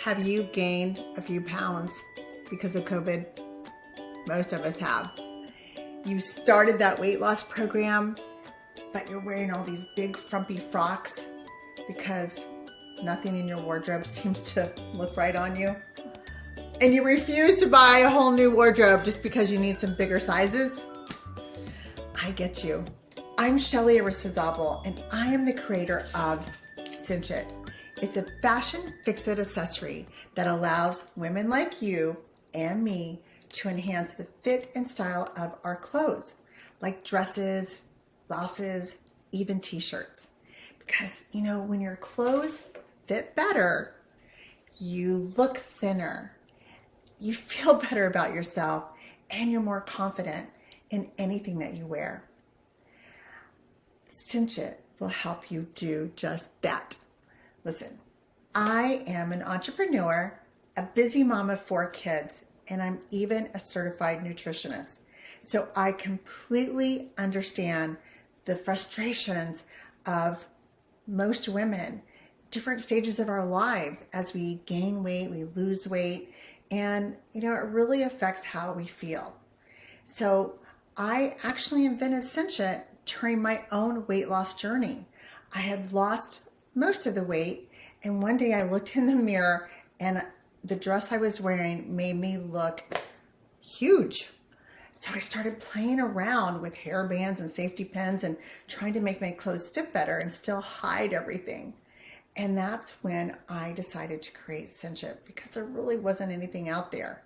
Have you gained a few pounds because of COVID? Most of us have. You started that weight loss program, but you're wearing all these big frumpy frocks because nothing in your wardrobe seems to look right on you. And you refuse to buy a whole new wardrobe just because you need some bigger sizes. I get you. I'm Shelly, and I am the creator of Cinch. It's a fashion fix-it accessory that allows women like you and me to enhance the fit and style of our clothes, like dresses, blouses, even t-shirts. Because, you know, when your clothes fit better, you look thinner, you feel better about yourself, and you're more confident in anything that you wear. Cinch will help you do just that. Listen, I am an entrepreneur, a busy mom of 4 kids, and I'm even a certified nutritionist. So I completely understand the frustrations of most women, different stages of our lives as we gain weight, we lose weight, and it really affects how we feel. So I actually invented Cinch during my own weight loss journey. I had lost most of the weight, and one day I looked in the mirror and the dress I was wearing made me look huge. So I started playing around with hair bands and safety pins and trying to make my clothes fit better and still hide everything. And that's when I decided to create Cinch because there really wasn't anything out there.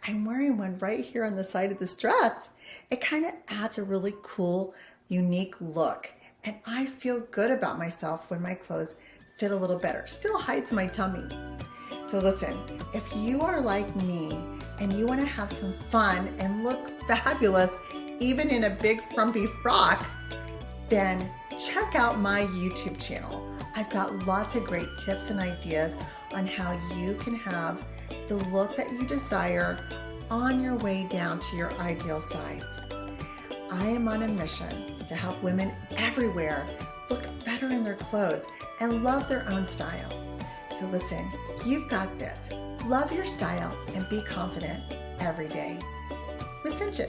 I'm wearing one right here on the side of this dress. It kind of adds a really cool, unique look. And I feel good about myself when my clothes fit a little better. Still hides my tummy. So listen, if you are like me and you want to have some fun and look fabulous, even in a big frumpy frock, then check out my YouTube channel. I've got lots of great tips and ideas on how you can have the look that you desire on your way down to your ideal size. I am on a mission to help women everywhere look better in their clothes and love their own style. So listen, you've got this. Love your style and be confident every day with Cinch.